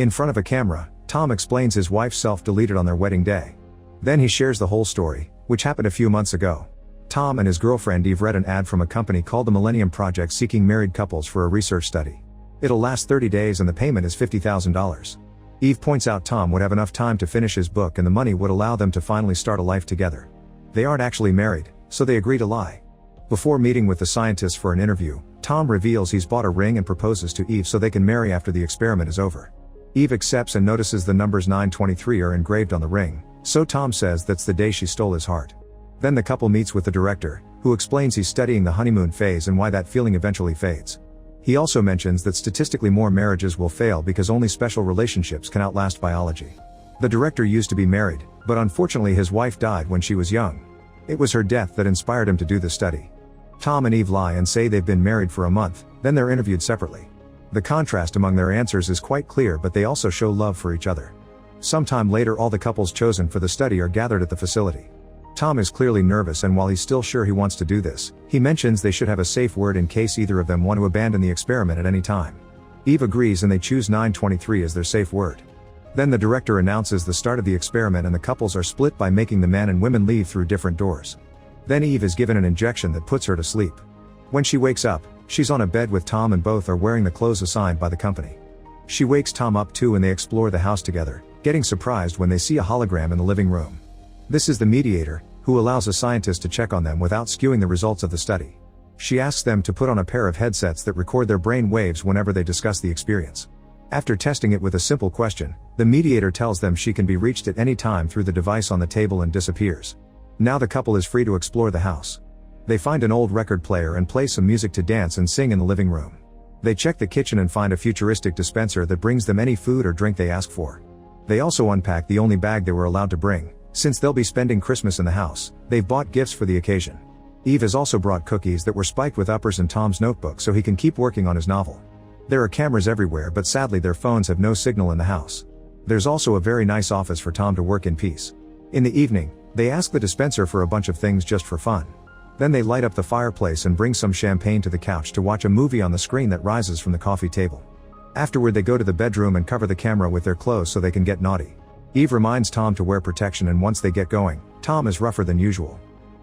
In front of a camera, Tom explains his wife self-deleted on their wedding day. Then he shares the whole story, which happened a few months ago. Tom and his girlfriend Eve read an ad from a company called the Millennium Project seeking married couples for a research study. It'll last 30 days and the payment is $50,000. Eve points out Tom would have enough time to finish his book and the money would allow them to finally start a life together. They aren't actually married, so they agree to lie. Before meeting with the scientists for an interview, Tom reveals he's bought a ring and proposes to Eve so they can marry after the experiment is over. Eve accepts and notices the numbers 923 are engraved on the ring, so Tom says that's the day she stole his heart. Then the couple meets with the director, who explains he's studying the honeymoon phase and why that feeling eventually fades. He also mentions that statistically more marriages will fail because only special relationships can outlast biology. The director used to be married, but unfortunately his wife died when she was young. It was her death that inspired him to do the study. Tom and Eve lie and say they've been married for a month, then they're interviewed separately. The contrast among their answers is quite clear, but they also show love for each other. Sometime later all the couples chosen for the study are gathered at the facility. Tom is clearly nervous and while he's still sure he wants to do this, he mentions they should have a safe word in case either of them want to abandon the experiment at any time. Eve agrees and they choose 923 as their safe word. Then the director announces the start of the experiment and the couples are split by making the men and women leave through different doors. Then Eve is given an injection that puts her to sleep. When she wakes up, she's on a bed with Tom and both are wearing the clothes assigned by the company. She wakes Tom up too and they explore the house together, getting surprised when they see a hologram in the living room. This is the mediator, who allows a scientist to check on them without skewing the results of the study. She asks them to put on a pair of headsets that record their brain waves whenever they discuss the experience. After testing it with a simple question, the mediator tells them she can be reached at any time through the device on the table and disappears. Now the couple is free to explore the house. They find an old record player and play some music to dance and sing in the living room. They check the kitchen and find a futuristic dispenser that brings them any food or drink they ask for. They also unpack the only bag they were allowed to bring. Since they'll be spending Christmas in the house, they've bought gifts for the occasion. Eve has also brought cookies that were spiked with uppers in Tom's notebook so he can keep working on his novel. There are cameras everywhere but sadly their phones have no signal in the house. There's also a very nice office for Tom to work in peace. In the evening, they ask the dispenser for a bunch of things just for fun. Then they light up the fireplace and bring some champagne to the couch to watch a movie on the screen that rises from the coffee table. Afterward they go to the bedroom and cover the camera with their clothes so they can get naughty. Eve reminds Tom to wear protection and once they get going, Tom is rougher than usual.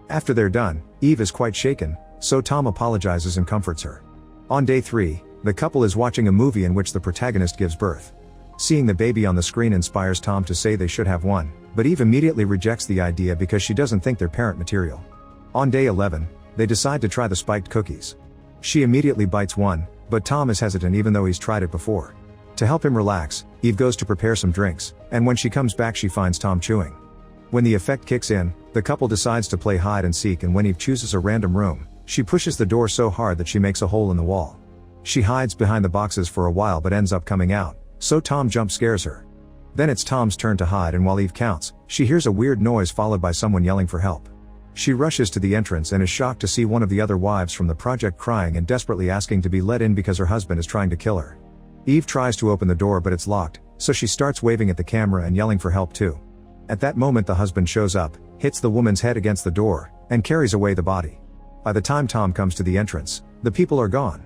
After they're done, Eve is quite shaken, so Tom apologizes and comforts her. On day 3, the couple is watching a movie in which the protagonist gives birth. Seeing the baby on the screen inspires Tom to say they should have one, but Eve immediately rejects the idea because she doesn't think they're parent material. On day 11, they decide to try the spiked cookies. She immediately bites one, but Tom is hesitant even though he's tried it before. To help him relax, Eve goes to prepare some drinks, and when she comes back she finds Tom chewing. When the effect kicks in, the couple decides to play hide and seek and when Eve chooses a random room, she pushes the door so hard that she makes a hole in the wall. She hides behind the boxes for a while but ends up coming out, so Tom jump scares her. Then it's Tom's turn to hide and while Eve counts, she hears a weird noise followed by someone yelling for help. She rushes to the entrance and is shocked to see one of the other wives from the project crying and desperately asking to be let in because her husband is trying to kill her. Eve tries to open the door but it's locked, so she starts waving at the camera and yelling for help too. At that moment the husband shows up, hits the woman's head against the door, and carries away the body. By the time Tom comes to the entrance, the people are gone.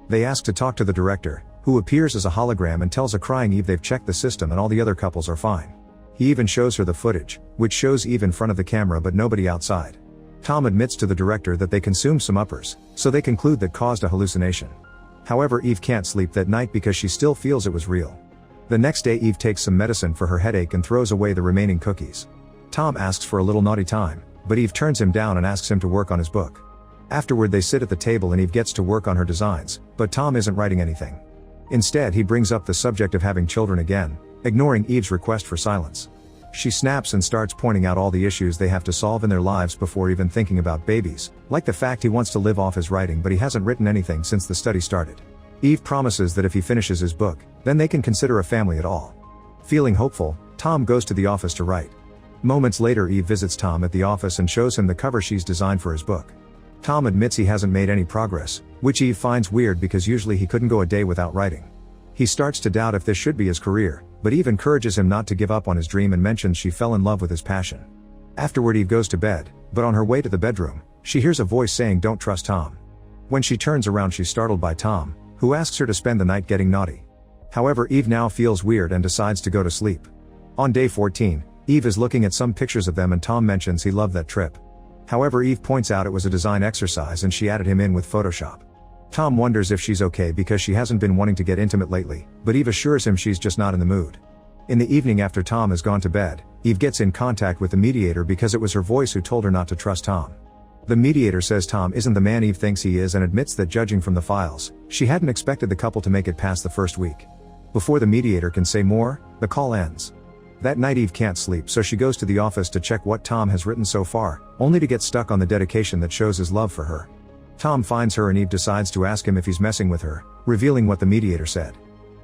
They ask to talk to the director, who appears as a hologram and tells a crying Eve they've checked the system and all the other couples are fine. He even shows her the footage, which shows Eve in front of the camera but nobody outside. Tom admits to the director that they consumed some uppers, so they conclude that caused a hallucination. However, Eve can't sleep that night because she still feels it was real. The next day Eve takes some medicine for her headache and throws away the remaining cookies. Tom asks for a little naughty time, but Eve turns him down and asks him to work on his book. Afterward they sit at the table and Eve gets to work on her designs, but Tom isn't writing anything. Instead he brings up the subject of having children again, ignoring Eve's request for silence. She snaps and starts pointing out all the issues they have to solve in their lives before even thinking about babies, like the fact he wants to live off his writing but he hasn't written anything since the study started. Eve promises that if he finishes his book, then they can consider a family at all. Feeling hopeful, Tom goes to the office to write. Moments later Eve visits Tom at the office and shows him the cover she's designed for his book. Tom admits he hasn't made any progress, which Eve finds weird because usually he couldn't go a day without writing. He starts to doubt if this should be his career, but Eve encourages him not to give up on his dream and mentions she fell in love with his passion. Afterward Eve goes to bed, but on her way to the bedroom, she hears a voice saying don't trust Tom. When she turns around she's startled by Tom, who asks her to spend the night getting naughty. However, Eve now feels weird and decides to go to sleep. On day 14, Eve is looking at some pictures of them and Tom mentions he loved that trip. However, Eve points out it was a design exercise and she added him in with Photoshop. Tom wonders if she's okay because she hasn't been wanting to get intimate lately, but Eve assures him she's just not in the mood. In the evening after Tom has gone to bed, Eve gets in contact with the mediator because it was her voice who told her not to trust Tom. The mediator says Tom isn't the man Eve thinks he is and admits that judging from the files, she hadn't expected the couple to make it past the first week. Before the mediator can say more, the call ends. That night Eve can't sleep, so she goes to the office to check what Tom has written so far, only to get stuck on the dedication that shows his love for her. Tom finds her and Eve decides to ask him if he's messing with her, revealing what the mediator said.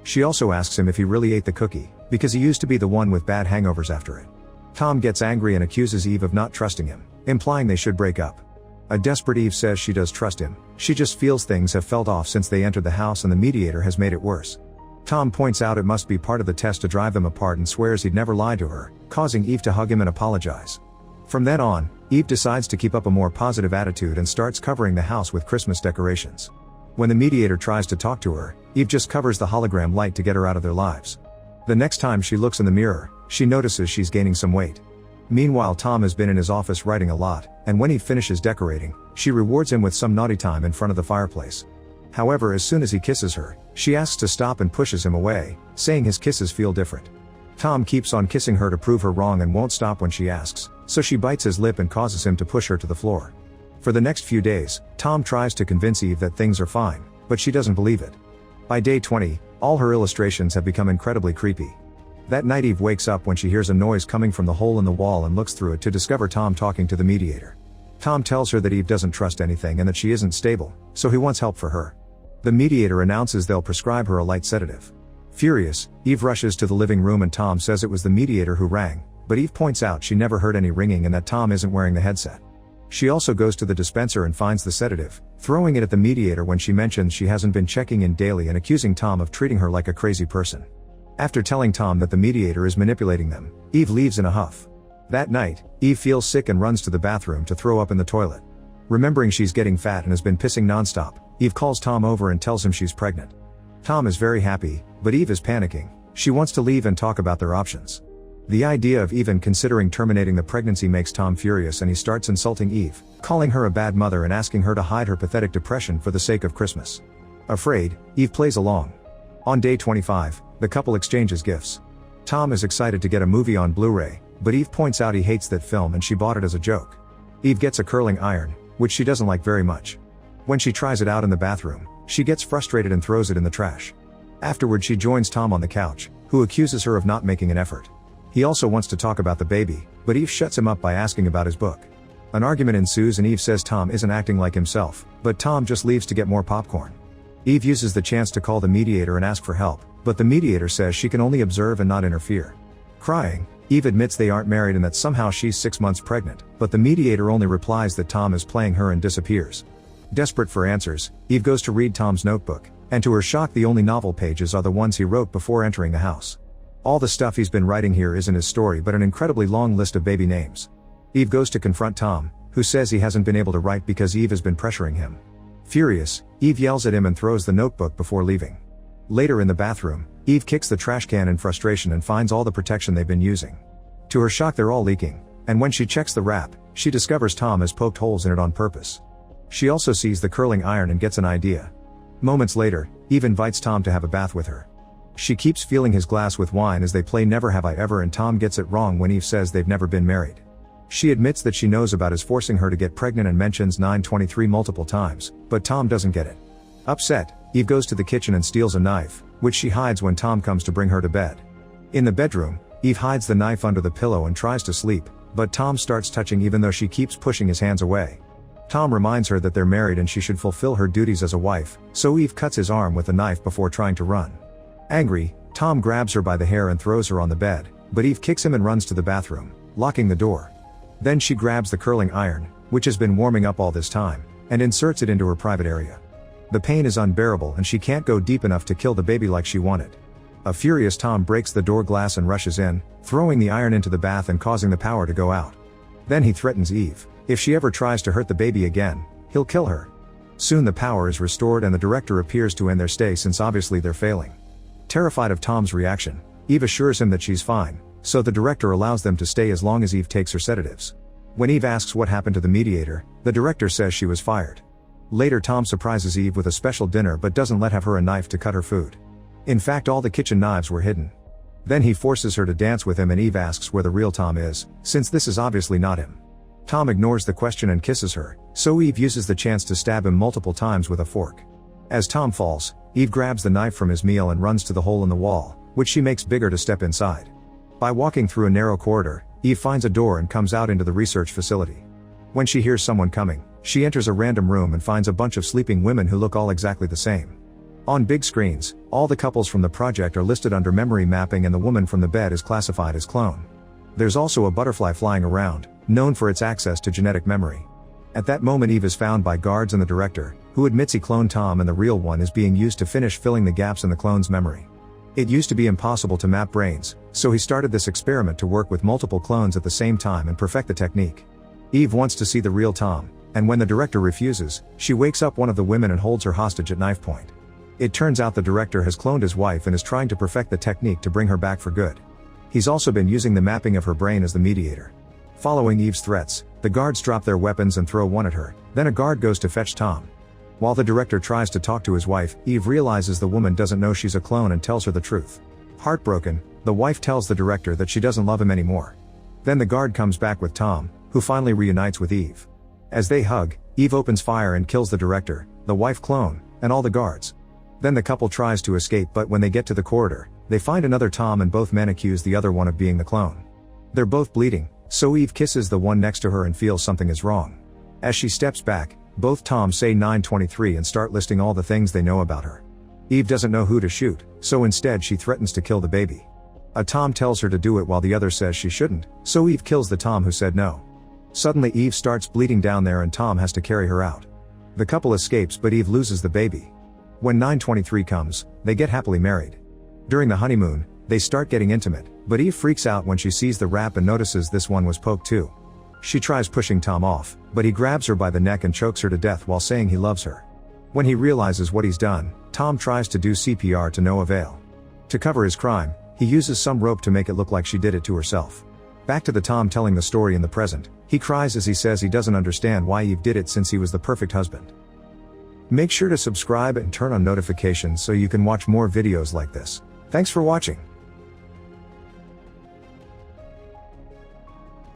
She also asks him if he really ate the cookie, because he used to be the one with bad hangovers after it. Tom gets angry and accuses Eve of not trusting him, implying they should break up. A desperate Eve says she does trust him, she just feels things have felt off since they entered the house and the mediator has made it worse. Tom points out it must be part of the test to drive them apart and swears he'd never lie to her, causing Eve to hug him and apologize. From then on, Eve decides to keep up a more positive attitude and starts covering the house with Christmas decorations. When the mediator tries to talk to her, Eve just covers the hologram light to get her out of their lives. The next time she looks in the mirror, she notices she's gaining some weight. Meanwhile, Tom has been in his office writing a lot, and when he finishes decorating, she rewards him with some naughty time in front of the fireplace. However, as soon as he kisses her, she asks to stop and pushes him away, saying his kisses feel different. Tom keeps on kissing her to prove her wrong and won't stop when she asks, so she bites his lip and causes him to push her to the floor. For the next few days, Tom tries to convince Eve that things are fine, but she doesn't believe it. By day 20, all her illustrations have become incredibly creepy. That night Eve wakes up when she hears a noise coming from the hole in the wall and looks through it to discover Tom talking to the mediator. Tom tells her that Eve doesn't trust anything and that she isn't stable, so he wants help for her. The mediator announces they'll prescribe her a light sedative. Furious, Eve rushes to the living room and Tom says it was the mediator who rang, but Eve points out she never heard any ringing and that Tom isn't wearing the headset. She also goes to the dispenser and finds the sedative, throwing it at the mediator when she mentions she hasn't been checking in daily and accusing Tom of treating her like a crazy person. After telling Tom that the mediator is manipulating them, Eve leaves in a huff. That night, Eve feels sick and runs to the bathroom to throw up in the toilet. Remembering she's getting fat and has been pissing nonstop, Eve calls Tom over and tells him she's pregnant. Tom is very happy, but Eve is panicking. She wants to leave and talk about their options. The idea of even considering terminating the pregnancy makes Tom furious and he starts insulting Eve, calling her a bad mother and asking her to hide her pathetic depression for the sake of Christmas. Afraid, Eve plays along. On day 25, the couple exchanges gifts. Tom is excited to get a movie on Blu-ray, but Eve points out he hates that film and she bought it as a joke. Eve gets a curling iron, which she doesn't like very much. When she tries it out in the bathroom, she gets frustrated and throws it in the trash. Afterward, she joins Tom on the couch, who accuses her of not making an effort. He also wants to talk about the baby, but Eve shuts him up by asking about his book. An argument ensues and Eve says Tom isn't acting like himself, but Tom just leaves to get more popcorn. Eve uses the chance to call the mediator and ask for help, but the mediator says she can only observe and not interfere. Crying, Eve admits they aren't married and that somehow she's 6 months pregnant, but the mediator only replies that Tom is playing her and disappears. Desperate for answers, Eve goes to read Tom's notebook, and to her shock the only novel pages are the ones he wrote before entering the house. All the stuff he's been writing here isn't his story but an incredibly long list of baby names. Eve goes to confront Tom, who says he hasn't been able to write because Eve has been pressuring him. Furious, Eve yells at him and throws the notebook before leaving. Later in the bathroom, Eve kicks the trash can in frustration and finds all the protection they've been using. To her shock, they're all leaking, and when she checks the wrap, she discovers Tom has poked holes in it on purpose. She also sees the curling iron and gets an idea. Moments later, Eve invites Tom to have a bath with her. She keeps filling his glass with wine as they play Never Have I Ever and Tom gets it wrong when Eve says they've never been married. She admits that she knows about his forcing her to get pregnant and mentions 923 multiple times, but Tom doesn't get it. Upset, Eve goes to the kitchen and steals a knife, which she hides when Tom comes to bring her to bed. In the bedroom, Eve hides the knife under the pillow and tries to sleep, but Tom starts touching even though she keeps pushing his hands away. Tom reminds her that they're married and she should fulfill her duties as a wife, so Eve cuts his arm with the knife before trying to run. Angry, Tom grabs her by the hair and throws her on the bed, but Eve kicks him and runs to the bathroom, locking the door. Then she grabs the curling iron, which has been warming up all this time, and inserts it into her private area. The pain is unbearable and she can't go deep enough to kill the baby like she wanted. A furious Tom breaks the door glass and rushes in, throwing the iron into the bath and causing the power to go out. Then he threatens Eve, if she ever tries to hurt the baby again, he'll kill her. Soon the power is restored and the director appears to end their stay since obviously they're failing. Terrified of Tom's reaction, Eve assures him that she's fine, so the director allows them to stay as long as Eve takes her sedatives. When Eve asks what happened to the mediator, the director says she was fired. Later, Tom surprises Eve with a special dinner but doesn't let her a knife to cut her food. In fact, all the kitchen knives were hidden. Then he forces her to dance with him and Eve asks where the real Tom is, since this is obviously not him. Tom ignores the question and kisses her, so Eve uses the chance to stab him multiple times with a fork. As Tom falls, Eve grabs the knife from his meal and runs to the hole in the wall, which she makes bigger to step inside. By walking through a narrow corridor, Eve finds a door and comes out into the research facility. When she hears someone coming, she enters a random room and finds a bunch of sleeping women who look all exactly the same. On big screens, all the couples from the project are listed under memory mapping and the woman from the bed is classified as clone. There's also a butterfly flying around, known for its access to genetic memory. At that moment, Eve is found by guards and the director, who admits he cloned Tom and the real one is being used to finish filling the gaps in the clone's memory. It used to be impossible to map brains, so he started this experiment to work with multiple clones at the same time and perfect the technique. Eve wants to see the real Tom, and when the director refuses, she wakes up one of the women and holds her hostage at knife point. It turns out the director has cloned his wife and is trying to perfect the technique to bring her back for good. He's also been using the mapping of her brain as the mediator. Following Eve's threats, the guards drop their weapons and throw one at her, then a guard goes to fetch Tom. While the director tries to talk to his wife, Eve realizes the woman doesn't know she's a clone and tells her the truth. Heartbroken, the wife tells the director that she doesn't love him anymore. Then the guard comes back with Tom, who finally reunites with Eve. As they hug, Eve opens fire and kills the director, the wife clone, and all the guards. Then the couple tries to escape, but when they get to the corridor, they find another Tom and both men accuse the other one of being the clone. They're both bleeding, so Eve kisses the one next to her and feels something is wrong. As she steps back, both Toms say 923 and start listing all the things they know about her. Eve doesn't know who to shoot, so instead she threatens to kill the baby. A Tom tells her to do it while the other says she shouldn't, so Eve kills the Tom who said no. Suddenly Eve starts bleeding down there and Tom has to carry her out. The couple escapes but Eve loses the baby. When 923 comes, they get happily married. During the honeymoon, they start getting intimate, but Eve freaks out when she sees the wrap and notices this one was poked too. She tries pushing Tom off, but he grabs her by the neck and chokes her to death while saying he loves her. When he realizes what he's done, Tom tries to do CPR to no avail. To cover his crime, he uses some rope to make it look like she did it to herself. Back to the Tom telling the story in the present, he cries as he says he doesn't understand why Eve did it since he was the perfect husband. Make sure to subscribe and turn on notifications so you can watch more videos like this. Thanks for watching.